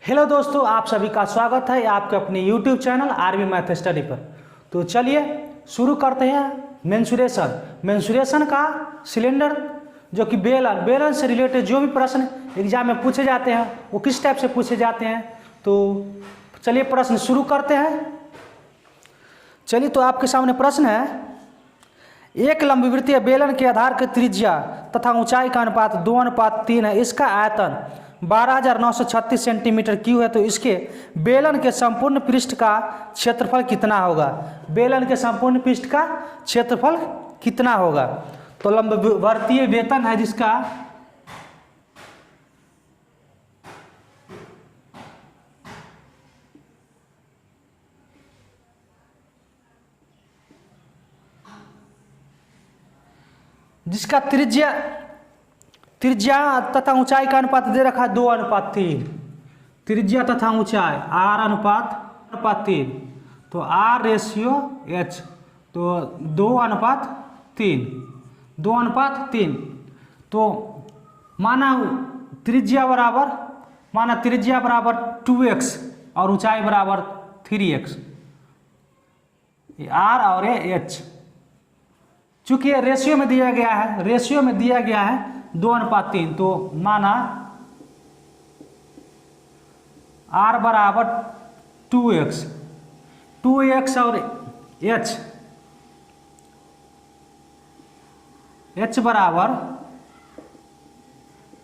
Hello दोस्तों, आप सभी का स्वागत है आपके अपने YouTube channel RB math study पर। तो चलिए शुरू करते हैं मेंसुरेशन का सिलेंडर जो कि बेलन से रिलेटेड जो भी प्रश्न एग्जाम में पूछे जाते हैं वो किस टाइप से पूछे जाते हैं। तो चलिए प्रश्न शुरू करते हैं। चलिए तो आपके सामने प्रश्न है, एक लंबवृत्तीय बेलन के आधार की त्रिज्या तथा ऊंचाई का अनुपात 2:3 है। इसका आयतन 12,936 सेंटीमीटर क्यूब है। तो इसके बेलन के संपूर्ण पृष्ठ का क्षेत्रफल कितना होगा? बेलन के संपूर्ण पृष्ठ का क्षेत्रफल कितना होगा? तो लंबवृत्तीय वेतन है जिसका त्रिज्या तथा ऊंचाई का अनुपात दे रखा है 2:3। त्रिज्या तथा ऊंचाई R/3। तो R/H तो 2:3। तो माना त्रिज्या बराबर 2x और ऊंचाई बराबर 3x। R और H चूंकि रेशियो में दिया गया है 2:3। तो माना R बराबर 2x और H बराबर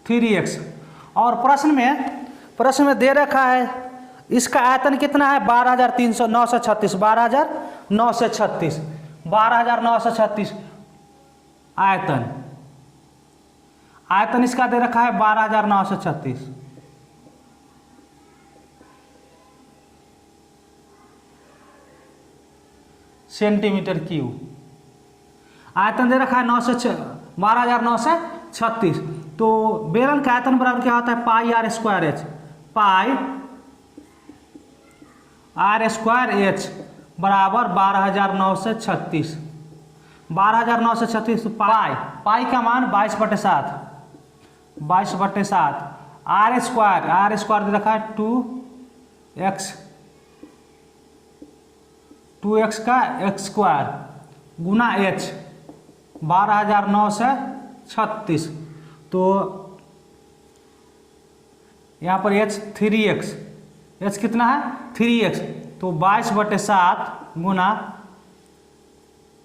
3x। और प्रश्न में दे रखा है इसका आयतन कितना है 12,936 आयतन इसका दे रखा है 12,936 सेंटीमीटर क्यूब। आयतन दे रखा है 12,936। तो बेलन का आयतन बराबर क्या होता है πr²h πr² बराबर 12,936। 12,936 पाई का मान 22/7 R² दे रखा है 2x का x² गुना h 12,936। तो यहाँ पर h 3x कितना है 3x। तो 22/7 गुना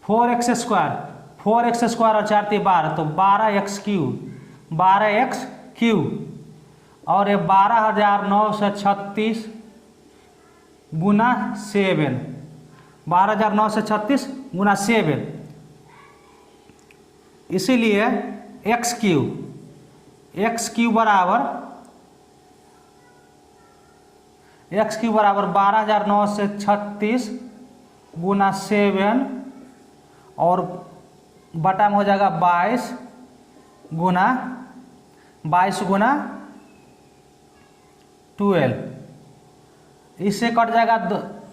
4x² और 4 × 12 तो 12x क्यूब और ये 12,936 गुना 7 12,936 गुना 7। इसीलिए x क्यूब बराबर 12,936 गुना 7 और बटा में हो जाएगा 22 गुना 12। इससे कट जाएगा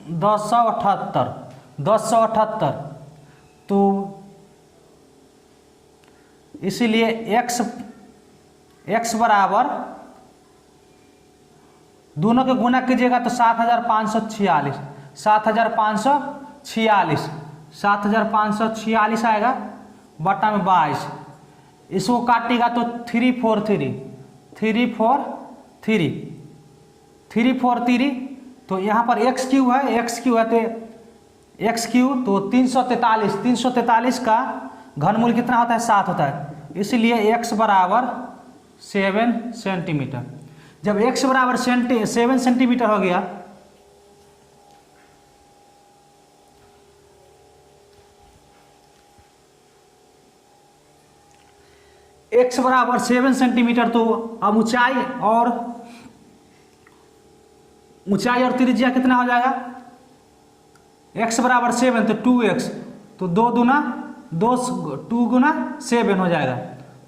1078। तो इसीलिए x बराबर दोनों के गुना कीजिएगा तो 7,546 आएगा बटा में 22। इसको काटिएगा तो 343 तो यहाँ पर x क्यूब है तो 343 का घनमूल कितना होता है 7 होता है। इसलिए x बराबर 7 सेंटीमीटर। जब x बराबर 7 सेंटीमीटर हो गया x बराबर 7 सेंटीमीटर तो अब ऊंचाई और त्रिज्या कितना हो जाएगा x बराबर 7 तो 2x तो 2 गुना 7 हो जाएगा।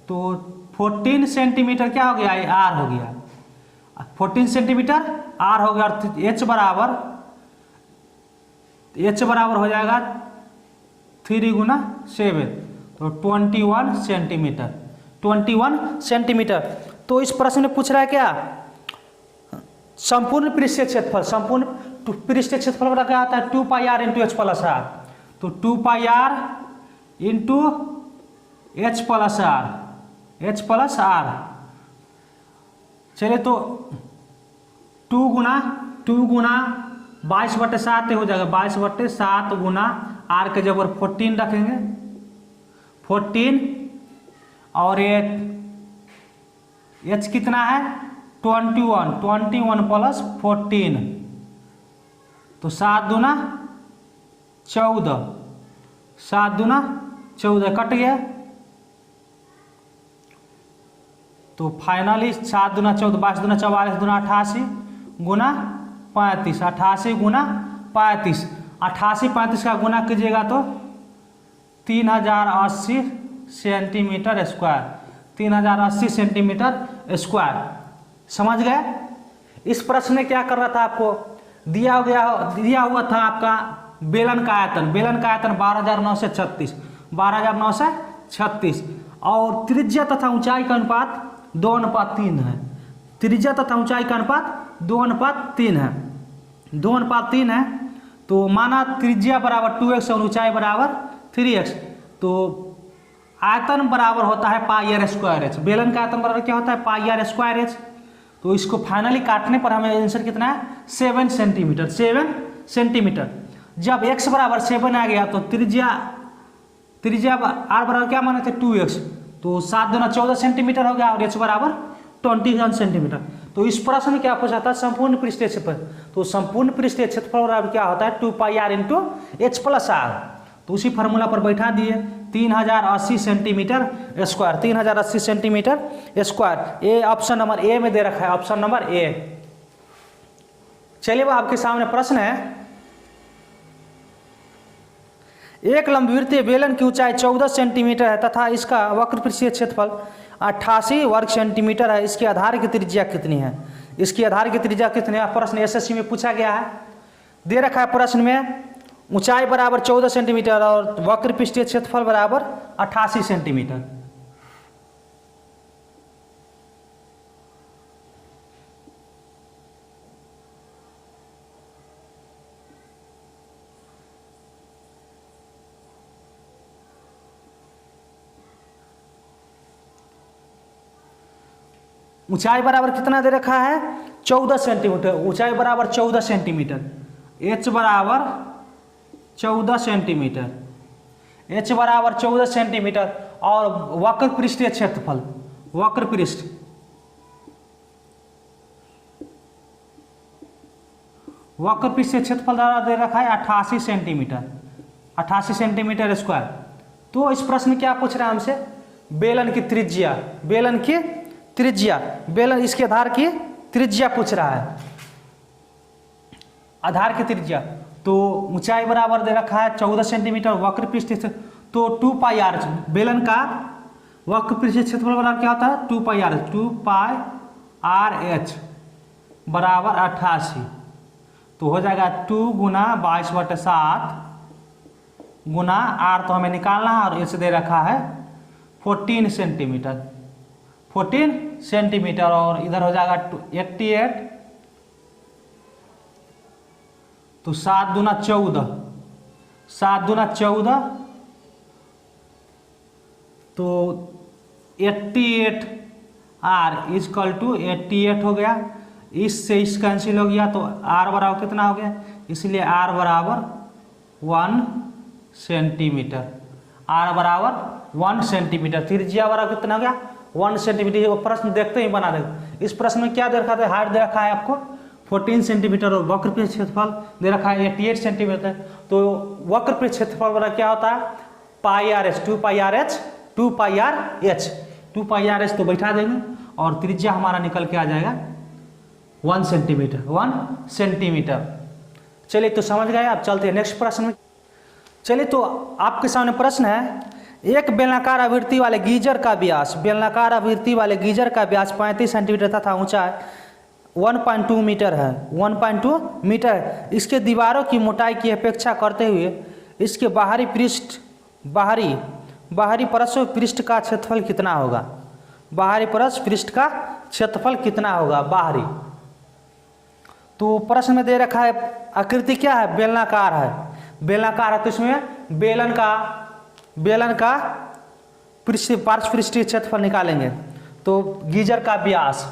तो 14 सेंटीमीटर क्या हो गया r हो गया 14 सेंटीमीटर r हो गया। h बराबर हो जाएगा 3 गुना 7 तो 21 सेंटीमीटर। तो इस प्रश्न में पूछ रहा है क्या संपूर्ण पृष्ठीय क्षेत्रफल, संपूर्ण पृष्ठीय क्षेत्रफल क्या आता है 2 pi R into H plus R. तो 2 pi R into H plus R. चलिए तो 2 गुना 22/7 हो जाएगा, 22/7 गुना आर के जबर 14 रखेंगे, 14 और एच कितना है 21 प्लस 14 तो 7 दूना 14, 7 दूना 14 कट गया। तो फाइनली 7 दूना 14, 22 दूना 44 दूना 88 गुना 35, 88 गुना 35, 88 का गुना कीजिएगा तो 3080 सेंटीमीटर स्क्वायर, 3080 सेंटीमीटर स्क्वायर। समझ गए। इस प्रश्न में क्या कर रहा था, आपको दिया हुआ था आपका बेलन का आयतन, 12,936, 12,936 और त्रिज्या तथा ऊंचाई का अनुपात 2:3 है। त्रिज्या तथा ऊंचाई का अनुपात 2:3 है, 2:3 है। तो माना त्रिज्या बराबर 2x और ऊंचाई बराबर 3x, तो आयतन बराबर होता है पाई आर स्क्वायर एच। बेलन का आयतन बराबर क्या होता है पाई आर स्क्वायर एच। तो इसको फाइनली काटने पर हमें आंसर कितना है 7 सेंटीमीटर, 7 सेंटीमीटर। जब x बराबर 7 आ गया तो त्रिज्या आर बराबर क्या माने थे 2x, तो 7 दूना 14 सेंटीमीटर हो गया और h बराबर 21 सेंटीमीटर। तो इस प्रश्न में क्या पूछा था संपूर्ण पृष्ठीय क्षेत्रफल, तो संपूर्ण पृष्ठीय क्षेत्रफल बराबर क्या होता है 2 pi R into H plus R. तो उसी फार्मूला पर बैठा दिए 3080 सेंटीमीटर स्क्वायर, 3080 सेंटीमीटर स्क्वायर। ये ऑप्शन नंबर ए में दे रखा है, ऑप्शन नंबर ए। चलिए आपके सामने प्रश्न है, एक लंबवृत्तीय बेलन की ऊंचाई 14 सेंटीमीटर है तथा इसका वक्र पृष्ठीय क्षेत्रफल 88 वर्ग सेंटीमीटर है। इसके आधार की त्रिज्या कितनी है, इसकी आधार की त्रिज्या कितनी है। प्रश्न एसएससी में पूछा गया है, दे रखा है प्रश्न में ऊंचाई बराबर 14 सेंटीमीटर और वक्र पृष्ठीय क्षेत्रफल बराबर 88 सेंटीमीटर। ऊंचाई बराबर कितना दे रखा है 14 सेंटीमीटर, ऊंचाई बराबर 14 सेंटीमीटर, एच बराबर 14 सेंटीमीटर, एच बराबर 14 सेंटीमीटर और वक्र पृष्ठीय क्षेत्रफल, वक्र पृष्ठ पृष्ठीय क्षेत्रफल द्वारा दे रखा है 88 सेंटीमीटर, 88 सेंटीमीटर स्क्वायर। तो इस प्रश्न में क्या पूछ रहा है हमसे बेलन की त्रिज्या, बेलन की त्रिज्या, बेलन इसके आधार की त्रिज्या पूछ रहा है, आधार की त्रिज्या। तो ऊंचाई बराबर दे रखा है 14 सेंटीमीटर, वक्र पृष्ठीय तो 2 पाई आर, बेलन का वक्र पृष्ठीय क्षेत्रफल बराबर क्या होता है 2 pi are, 2 pi R H बराबर 88। तो हो जाएगा 2 गुना 22/7 गुना आर तो हमें निकालना है और एच दे रखा है 14 सेंटीमीटर, 14 सेंटीमीटर और इधर हो जाएगा 88। तो 7 दूना 14, 7 दूना 14 तो 88 आर इजकल टू 88 हो गया। इससे इस कैंसिल हो गया तो आर बराबर कितना हो गया, इसलिए आर बराबर 1 सेंटीमीटर, आर बराबर 1 सेंटीमीटर। त्रिज्या बराबर कितना हो गया 1 सेंटीमीटर। प्रश्न देखते ही बना देगा। इस प्रश्न में क्या दे रखा था, हाइट दे रखा है आपको 14 सेंटीमीटर और वक्र पृष्ठ क्षेत्रफल दे रखा है 88 सेंटीमीटर। तो वक्र पृष्ठ क्षेत्रफल बराबर क्या होता है पाई R H, 2 pi R H, 2 pi R H, 2 pi R H तो बैठा देंगे और त्रिज्या हमारा निकल के आ जाएगा 1 सेंटीमीटर, 1 सेंटीमीटर। चलिए तो समझ गए। अब चलते हैं नेक्स्ट प्रश्न में। चलिए तो आपके सामने प्रश्न है, एक बेलनाकार आवृत्ति वाले गीजर का व्यास, बेलनाकार आवृत्ति वाले गीजर का व्यास 35 सेंटीमीटर तथा ऊंचाई 1.2 मीटर है, 1.2 मीटर है। इसके दीवारों की मोटाई की अपेक्षा करते हुए इसके बाहरी परस्पर पृष्ठ का क्षेत्रफल कितना होगा, बाहरी परस्पर पृष्ठ का क्षेत्रफल कितना होगा बाहरी। तो प्रश्न में दे रखा है आकृति क्या है, बेलनाकार है। बेलनाकार है तो इसमें बेलन का पार्श्व पृष्ठीय क्षेत्रफल निकालेंगे। तो गीजर का व्यास,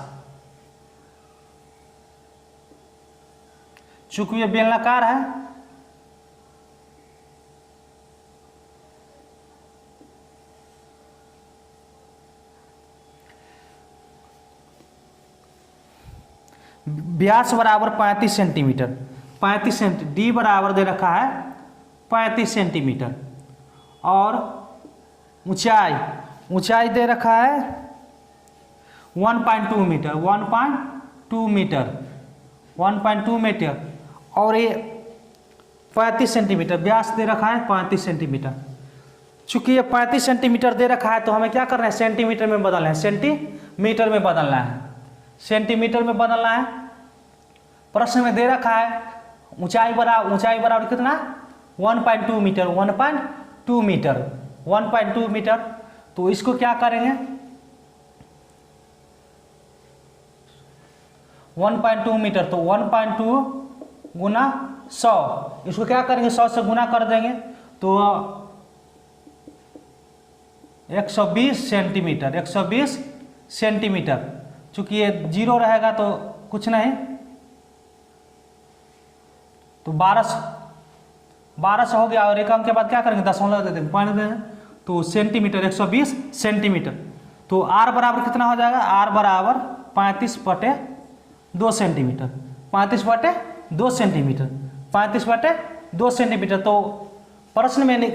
चूंकि ये बेलनाकार है, व्यास बराबर 35 सेंटीमीटर, 35 सेंटी, डी बराबर दे रखा है 35 सेंटीमीटर। और ऊंचाई दे रखा है 1.2 मीटर, 1.2 मीटर, 1.2 मीटर। और ये 35 सेंटीमीटर, व्यास दे रखा है 35 सेंटीमीटर। चूंकि ये 35 सेंटीमीटर दे रखा है तो हमें क्या करना है, सेंटीमीटर में बदलना है, सेंटीमीटर में बदलना है, सेंटीमीटर में बदलना है। प्रश्न में दे रखा है ऊंचाई बराबर कितना, 1.2 मीटर, 1.2 मीटर, 1.2 मीटर। तो इसको क्या करेंगे, 1.2 मीटर, तो 1.2 गुना 100, इसको क्या करेंगे 100 से गुना कर देंगे तो 120 सेंटीमीटर, 120 सेंटीमीटर। चूंकि ये जीरो रहेगा तो कुछ नहीं, तो 1200 हो गया। और एक अंक के बाद क्या करेंगे, दशमलव दे देंगे, पॉइंट दे देंगे, तो सेंटीमीटर, 120 सेंटीमीटर। तो आर बराबर कितना हो जाएगा, आर बराबर 35/2 सेंटीमीटर, 35/2 सेंटीमीटर, 35/2 सेंटीमीटर। तो प्रश्न में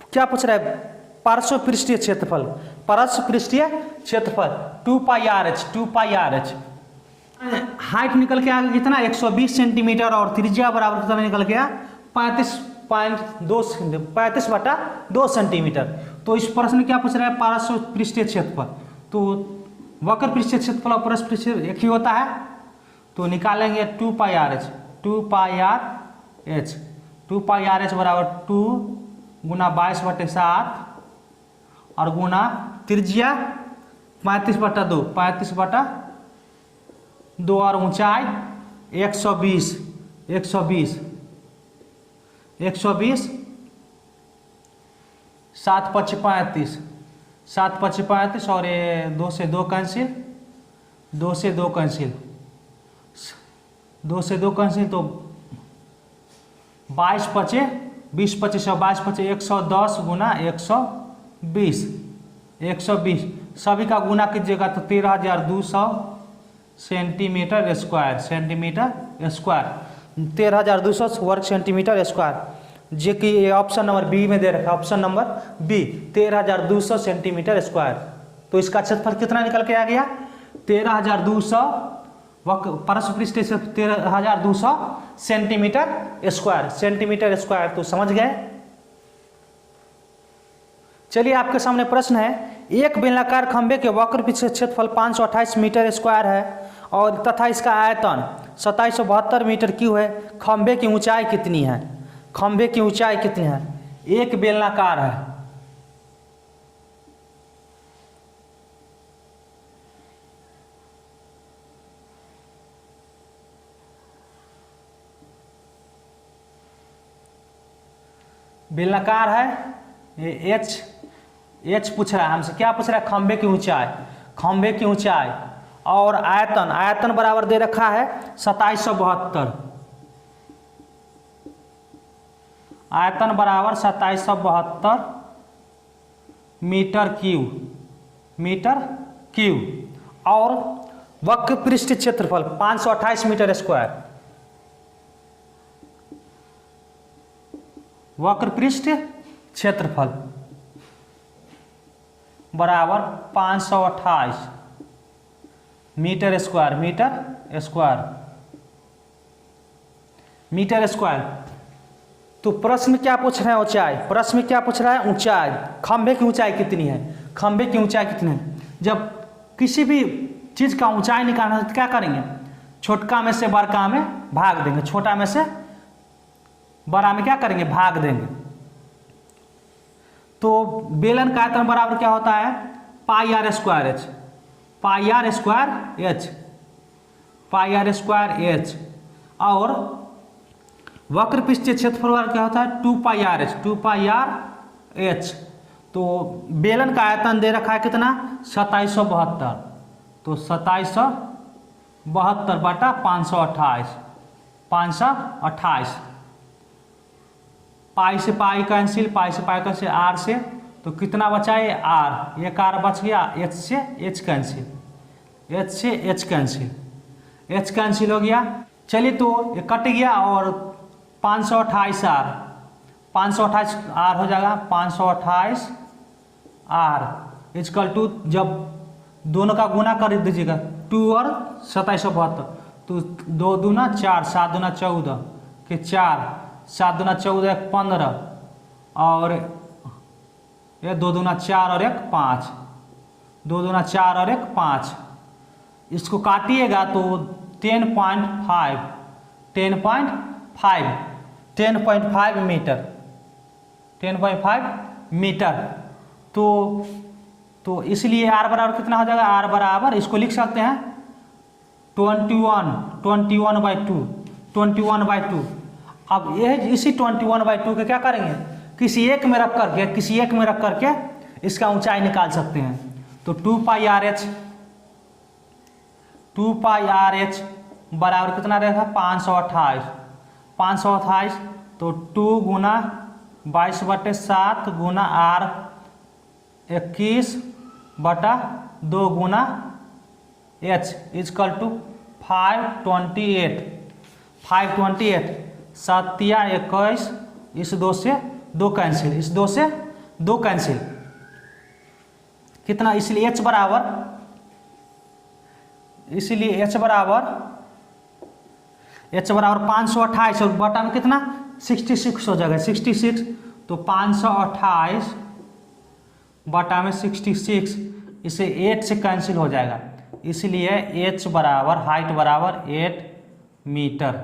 क्या पूछ रहा है, पार्श्व पृष्ठीय क्षेत्रफल, पार्श्व पृष्ठीय क्षेत्रफल 2πRh, 2πRh। हाइट निकल के आ गया कितना, 120 सेंटीमीटर, और त्रिज्या बराबर कितना निकल गया, 35/2 सेंटीमीटर। तो इस प्रश्न में क्या पूछ रहा है, पार्श्व पृष्ठीय क्षेत्रफल। तो वक्र पृष्ठीय क्षेत्रफल और पार्श्व पृष्ठीय एक ही होता है, तो निकालेंगे 2πRh, 2πRh, 2πRh बराबर 2 गुना 22/7 और गुना त्रिज्या 35/2, 35/2 और ऊंचाई 120, 7 × 35, 7 × 35 और ये 2 से 2 कैंसिल, 2 से 2 कैंसिल, 2 से 2 कैंसिल, तो 22 × 20, 25 और 22 × 110 गुना 120, 120 सभी का गुना कीजिएगा तो 13,200 सेंटीमीटर स्क्वायर, सेंटीमीटर स्क्वायर, 13,200 वर्ग सेंटीमीटर स्क्वायर, जो कि ऑप्शन नंबर बी में दे रखा है, option number B 13,200 centimetre square. तो इसका क्षेत्रफल कितना निकल के आ गया, 13,200 पार्श्व पृष्ठीय से 13,200 सेंटीमीटर स्क्वायर, सेंटीमीटर स्क्वायर। तो समझ गए। चलिए आपके सामने प्रश्न है, एक बेलनाकार खंभे के वक्र पृष्ठीय क्षेत्रफल 528 मीटर स्क्वायर है और तथा इसका आयतन 2772 मीटर क्यूब है। खंभे की ऊंचाई कितनी है, खंभे की ऊंचाई कितनी है। एक बेलनाकार है, बेलनाकार है, ये एच पूछ रहा है हमसे, क्या पूछ रहा है, खंभे की ऊंचाई, खंभे की ऊंचाई और आयतन, आयतन बराबर दे रखा है 2772, आयतन बराबर 2772 मीटर क्यूब, मीटर क्यूब। और वक्र पृष्ठ क्षेत्रफल 528 मीटर स्क्वायर, वक्र पृष्ठ क्षेत्रफल बराबर 528 metre square, metre square, metre square. तो प्रश्न क्या पूछ रहे हैं, ऊंचाई, प्रश्न में क्या पूछ रहा है, ऊंचाई, खंभे की ऊंचाई कितनी है, खंभे की ऊंचाई कितनी है। जब किसी भी चीज का ऊंचाई निकालना है तो क्या करेंगे, छोटका में से बड़का में भाग देंगे, छोटा में से बड़ा में क्या करेंगे, भाग देंगे। तो बेलन का आयतन बराबर क्या होता है, πr² h, πr² h। Pi R square H, और वक्र पृष्ठीय क्षेत्रफल क्या होता है 2 pi R H, 2 pi R H. तो बेलन का आयतन दे रखा है कितना 2772, तो 2772 बटा 528, 528। पाई से पाई कैंसिल, पाई से पाई कैंसिल, आर से तो कितना बचा है आर, एक आर बच गया, एच से एच कैंसिल, एच से एच कैंसिल, एच कैंसिल हो गया। चलिए तो ये कट गया और 528 आर, 528 आर हो जाएगा, 528 आर इजकल टू, जब दोनों का गुना कर दीजिएगा 2 और 2772, तो 2 दूना 4, 7 दूना 14 के 4, 7 दूना 14 1 15, और ये 2 दूना 4 और 1 5, 2 दूना 4 और 1 5। इसको काटिएगा तो 10.5, 10.5, 10.5 मीटर, 10.5 मीटर। तो इसलिए आर बराबर कितना हो जाएगा, आर बराबर इसको लिख सकते हैं 21/2, 21/2। अब यह इसी 21/2 के क्या करेंगे, किसी एक में रख करके, किसी एक में रख करके इसका ऊंचाई निकाल सकते हैं। तो 2 pi R H, 2 pi R H बराबर कितना रहेगा 528, 528, तो 2 गुना 22/7 गुना आर 21 बटा 2 गुना एच इजकल टू 528, 528, 7 या 21, इस 2 से 2 कैंसिल, इस 2 से 2 कैंसिल, कितना, इसलिए एच बराबर, इसलिए एच बराबर 528 और बटा में कितना 66 हो जाएगा, 66। तो 528 बटा में 66, इसे 8 से कैंसिल हो जाएगा, इसलिए एच बराबर, हाइट बराबर 8 मीटर,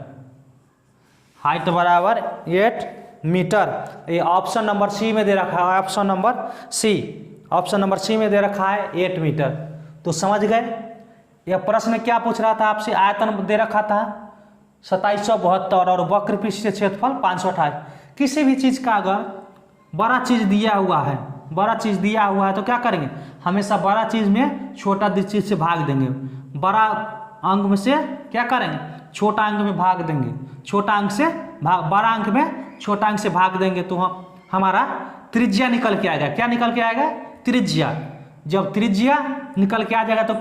हाइट बराबर 8 मीटर। ये ऑप्शन नंबर सी में दे रखा है, option number C, option number C में दे रखा है 8 मीटर। तो समझ गए, यह प्रश्न क्या पूछ रहा था आपसे, आयतन दे रखा था 2772 और वक्र पृष्ठीय क्षेत्रफल 528। किसी भी चीज़ का अगर बड़ा चीज़ दिया हुआ है, बड़ा चीज़ दिया हुआ है तो क्या करेंगे, हमेशा बड़ा चीज़ में छोटा चीज़ से भाग देंगे, बड़ा अंक में से क्या करेंगे, छोटा अंक में भाग देंगे, छोटा अंक से बड़ा अंक में छोटा अंक से भाग देंगे, तो हमारा त्रिज्या निकल के आएगा। क्या निकल के आएगा, त्रिज्या। जब त्रिज्या निकल के आ जाएगा तो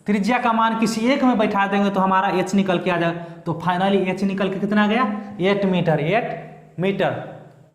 त्रिज्या का मान किसी एक में बैठा देंगे तो हमारा एच निकल के आ जाएगा। तो फाइनली एच निकल के कितना आ गया 8 मीटर, 8 मीटर।